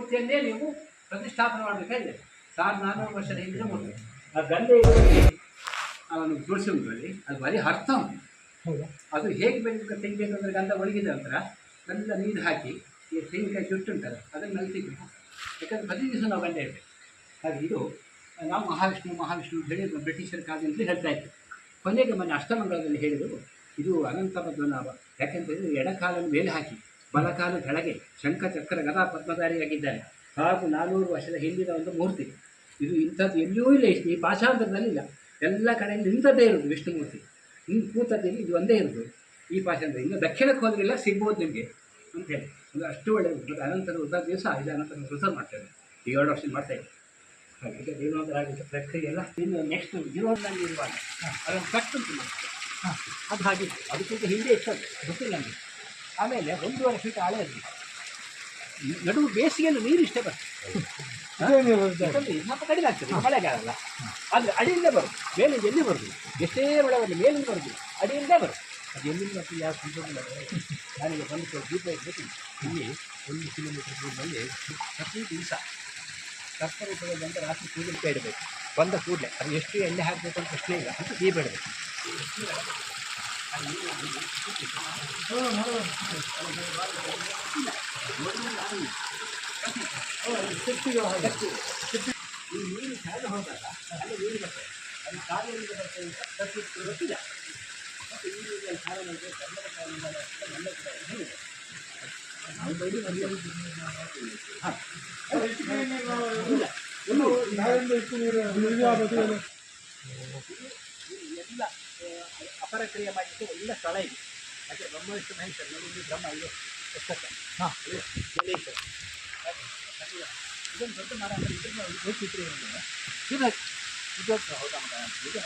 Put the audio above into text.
ಮೂರ್ತಿಯನ್ನೇ ನೀವು ಪ್ರತಿಷ್ಠಾಪನೆ ಮಾಡಬೇಕಾಗಿದೆ. 1400 ವರ್ಷದ ಹಿಂದಿನ ಮೂರ್ತಿ. ಆ ಗಂಧ ಅವನು ತುಳಸಿ ಉಂಟು ಅಲ್ಲಿ, ಅದು ಬರೀ ಅರ್ಥ ಉಂಟು. ಅದು ಹೇಗೆ ತೆಗಿಬೇಕು ಅಂದರೆ ಗಂಧ ಒಣಗಿದ ನಂತರ ಎಲ್ಲ ನೀರು ಹಾಕಿ ಈ ತೆಂಗಿನಕಾಯಿ ಜುಟ್ಟು ಉಂಟಲ್ಲ ಅದನ್ನು ನಲ್ಲಿ ತೆಗಿಬೇಕು. ಯಾಕಂದರೆ ಪ್ರತಿ ದಿವಸ ನಾವು ಗಂಧ ಇರಬೇಕು. ಹಾಗೆ ಇದು ನಾವು ಮಹಾವಿಷ್ಣು ಅಂತ ಹೇಳಿ ಬ್ರಿಟಿಷರ ಕಾಲದಿಂದಲೇ ಹೇಳ್ತಾ ಇತ್ತು. ಕೊನೆಗೆ ಮೊನ್ನೆ ಅಷ್ಟಮಂಗಳದಲ್ಲಿ ಹೇಳಿದರು ಇದು ಅನಂತ ಪದ್ಮನಾಭ. ಯಾಕೆಂದರೆ ಎಡಕಾಲನ್ನು ಮೇಲೆ ಹಾಕಿ ಬಲಕಾಲ ಕೆಳಗೆ ಶಂಖ ಚಕ್ರ ಗದಾ ಪದ್ಮಧಾರಿಯಾಗಿದ್ದಾನೆ. ಹಾಗೂ 400 ವರ್ಷದ ಹಿಂದಿನ ಒಂದು ಮೂರ್ತಿ. ಇದು ಇಂಥದ್ದು ಎಲ್ಲಿಯೂ ಇಲ್ಲ, ಈ ಪಾಷಾಂತರದಲ್ಲಿ ಇಲ್ಲ. ಎಲ್ಲ ಕಡೆಯಲ್ಲಿ ನಿಂತದ್ದೇ ಇರೋದು ವಿಷ್ಣು ಮೂರ್ತಿ. ಕೂತದ್ದಲ್ಲಿ ಇದು ಒಂದೇ ಇರೋದು ಈ ಪಾಷಾಂತರ. ಇನ್ನು ದಕ್ಷಿಣಕ್ಕೆ ಹೋದ್ರೆಲ್ಲ ಸಿಗ್ಬೋದು ನಿಮಗೆ ಅಂತ ಹೇಳಿ. ಅಂದರೆ ಅಷ್ಟು ಒಳ್ಳೆಯದು. ಅನಂತರ ವೃತ ದಿವಸ ಇದು ಅನಂತರ ವೃತ ಮಾಡ್ತೇವೆ. ಈ 2 ವರ್ಷ ಮಾಡ್ತಾಯಿದ್ದೆ. ಹಾಗೆ ಈಗ ಜೀವನೋದ್ಧಾರ ಪ್ರಕ್ರಿಯೆ ಎಲ್ಲ ಇನ್ನು ನೆಕ್ಸ್ಟ್ ಜೀವನದಲ್ಲಿ ಇರುವಾಗ ಅದನ್ನು ಕಟ್ಟುಂಟು ಮಾಡ್ತೇವೆ. ಅದು ಹಾಗೆ ಅದಕ್ಕಿಂತ ಹಿಂದೆ ಇರ್ತದೆ ಗೊತ್ತಿಲ್ಲ ನನಗೆ. ಆಮೇಲೆ 1.5 ಫೀಟ್ ಆಳ ಇರಲಿ. ನಡುವು ಬೇಸಿಗೆಯಲ್ಲಿ ನೀರು ಇಷ್ಟೇ ಬರ್ತದೆ. ಸ್ವಲ್ಪ ಕಡಿಮೆ ಆಗ್ತದೆ ಮಳೆಗಾಲಲ್ಲ. ಆದರೆ ಅಡಿಯಿಂದ ಬರೋದು, ಮೇಲಿಂದ ಎಲ್ಲಿ ಬರೋದು, ಎಷ್ಟೇ ಮಳೆ ಬರಲಿ ಮೇಲಿಂದ ಬರೋದು, ಅಡಿಯಿಂದೇ ಬರೋದು. ಅದು ಎಲ್ಲಿಂದ ಬರ್ತದೆ ಯಾವ ಸಂತೋಷ. ನಾನೀಗ ಬಂದು ದೀಪ ಇರಬೇಕು. ಇಲ್ಲಿ 1 ಕಿಲೋಮೀಟರ್ ದೂರದಲ್ಲಿ ಪ್ರತಿ ದಿವಸ ಕರ್ತವ್ಯ ಬಂದ ರಾತ್ರಿ ಕೂದಲಿಕೆ ಇಡಬೇಕು. ಬಂದ ಕೂಡಲೇ ಅದು ಎಷ್ಟು ಎಣ್ಣೆ ಹಾಕಬೇಕು ಅಂತ ಪ್ರಶ್ನೆ ಇಲ್ಲ ಅಂತ ದೀಪ ಇಡಬೇಕು. ಈ ನೀರು ಕೆಳಗೆ ಹೋದಾಗ ಅಲ್ಲಿ ನೀರು ಬರ್ತದೆ. ಅದು ಕಾಲಿನಿಂದ ಬರ್ತದೆ ಅಂತ ಗೊತ್ತಿಲ್ಲ. ಮತ್ತು ಈ ನೀರಿನಲ್ಲಿ ಕಾಲ ಕನ್ನಡ ಕಾಲಿಂದ ಹೇಳಿದೆ. ಎಲ್ಲ ಅಪರಕ್ರಿಯೆ ಮಾಡಲಿಕ್ಕೆ ಒಳ್ಳೆ ಸ್ಥಳ ಇದೆ. ಹಾಗೆ ಬ್ರಹ್ಮ ವಿಷ್ಣು ಮಹೇಶ್ವರ ನೋಡಿ ಬ್ರಹ್ಮ ಇದೆ ಇದೊಂದು ದೊಡ್ಡ ಮರ ಅಂದರೆ ಇದನ್ನು ಚಿತ್ರ ಏನಿದೆ ಇದು ಹೌದಾ ಇದು